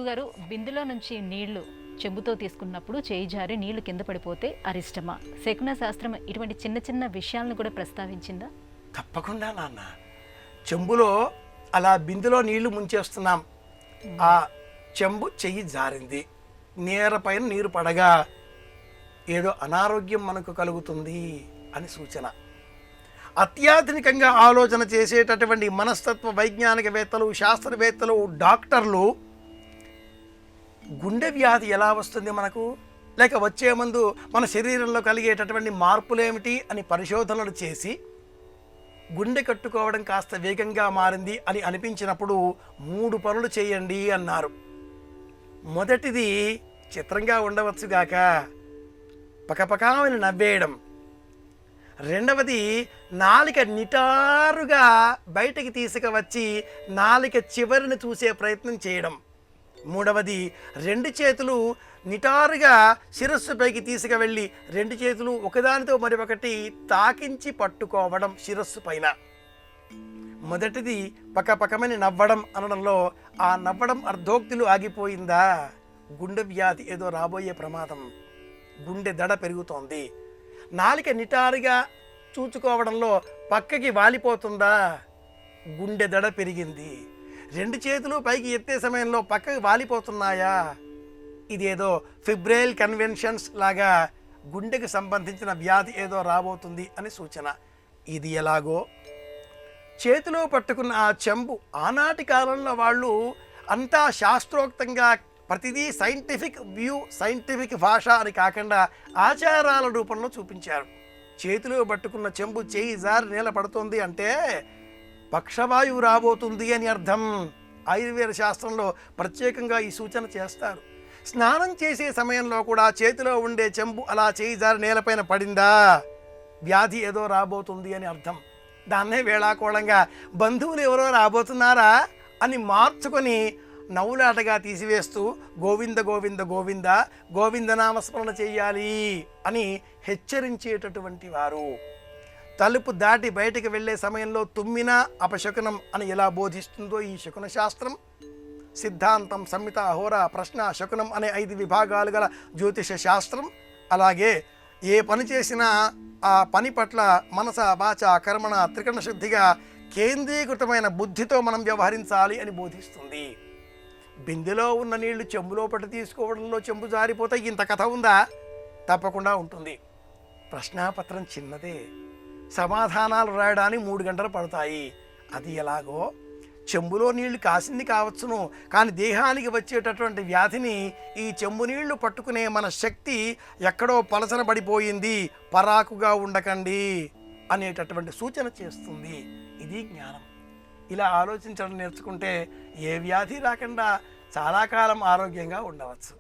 గురుగారు, బిందులో నుంచి నీళ్లు చెంబుతో తీసుకున్నప్పుడు చేయి జారి నీళ్లు కింద పడిపోతే అరిష్టమా? శకున శాస్త్రం ఇటువంటి చిన్న చిన్న విషయాలను కూడా ప్రస్తావించిందా? తప్పకుండా నాన్న. చెంబులో అలా బిందులో నీళ్లు ముంచేస్తున్నాం, ఆ చెంబు చెయ్యి జారింది, నేరపైన నీరు పడగా ఏదో అనారోగ్యం మనకు కలుగుతుంది అని సూచన. అత్యాధునికంగా ఆలోచన చేసేటటువంటి మనస్తత్వ వైజ్ఞానికవేత్తలు, శాస్త్రవేత్తలు, డాక్టర్లు గుండె వ్యాధి ఎలా వస్తుంది మనకు, లేక వచ్చే ముందు మన శరీరంలో కలిగేటటువంటి మార్పులేమిటి అని పరిశోధనలు చేసి గుండె కట్టుకోవడం కాస్త వేగంగా మారింది అని అనిపించినప్పుడు 3 పనులు చేయండి అన్నారు. మొదటిది చిత్రంగా ఉండవచ్చుగాక పకపకామని నవ్వేయడం. రెండవది నాలిక నిటారుగా బయటికి తీసుకువచ్చి నాలిక చివరిని చూసే ప్రయత్నం చేయడం. మూడవది 2 చేతులు నిటారుగా శిరస్సు పైకి తీసుకువెళ్ళి 2 చేతులు ఒకదానితో మరొకటి తాకించి పట్టుకోవడం శిరస్సు పైన. మొదటిది పకపకమని నవ్వడం అనడంలో ఆ నవ్వడం అర్ధోక్తులు ఆగిపోయిందా? గుండె వ్యాధి ఏదో రాబోయే ప్రమాదం, గుండె దడ పెరుగుతోంది. నాలిక నిటారుగా చూచుకోవడంలో పక్కకి వాలిపోతుందా? గుండె దడ పెరిగింది. 2 చేతులు పైకి ఎత్తే సమయంలో పక్కకి వాలిపోతున్నాయా? ఇదేదో ఫిబ్రైల్ కన్వెన్షన్స్ లాగా గుండెకి సంబంధించిన వ్యాధి ఏదో రాబోతుంది అని సూచన. ఇది ఎలాగో చేతిలో పట్టుకున్న ఆ చెంబు ఆనాటి కాలంలో వాళ్ళు అంతా శాస్త్రోక్తంగా ప్రతిదీ సైంటిఫిక్ వ్యూ, సైంటిఫిక్ భాష అని కాకుండా ఆచారాల రూపంలో చూపించారు. చేతిలో పట్టుకున్న చెంబు చేయి జారి నేల పడుతుంది అంటే పక్షవాయువు రాబోతుంది అని అర్థం. ఆయుర్వేద శాస్త్రంలో ప్రత్యేకంగా ఈ సూచన చేస్తారు. స్నానం చేసే సమయంలో కూడా చేతిలో ఉండే చెంబు అలా చేయి జారి నేలపైన పడిందా వ్యాధి ఏదో రాబోతుంది అని అర్థం. దాన్నే వేళాకోళంగా బంధువులు ఎవరో రాబోతున్నారా అని మార్చుకొని నవ్వులాటగా తీసివేస్తూ గోవింద గోవింద గోవింద గోవిందనామస్మరణ చెయ్యాలి అని హెచ్చరించేటటువంటి వారు. తలుపు దాటి బయటికి వెళ్ళే సమయంలో తుమ్మినా అపశకునం అని ఎలా బోధిస్తుందో ఈ శకున శాస్త్రం, సిద్ధాంతం, సంహిత, హోర, ప్రశ్న, శకునం అనే 5 విభాగాలు గల జ్యోతిష శాస్త్రం, అలాగే ఏ పని చేసినా ఆ పని పట్ల మనస, వాచ, కర్మణ త్రికరణ శుద్ధిగా కేంద్రీకృతమైన బుద్ధితో మనం వ్యవహరించాలి అని బోధిస్తుంది. బిందెలో ఉన్న నీళ్లు చెంబులో పట్టి తీసుకోవడంలో చెంబు జారిపోతే ఇంత కథ ఉందా? తప్పకుండా ఉంటుంది. ప్రశ్నాపత్రం చిన్నదే, సమాధానాలు రాయడానికి 3 గంటలు పడతాయి. అది ఎలాగో చెంబులో నీళ్లు కాసింది కావచ్చును, కానీ దేహానికి వచ్చేటటువంటి వ్యాధిని ఈ చెంబు నీళ్లు పట్టుకునే మన శక్తి ఎక్కడో పలసన పడిపోయింది, పరాకుగా ఉండకండి అనేటటువంటి సూచన చేస్తుంది. ఇది జ్ఞానం. ఇలా ఆలోచించడం నేర్చుకుంటే ఏ వ్యాధి రాకుండా చాలా కాలం ఆరోగ్యంగా ఉండవచ్చు.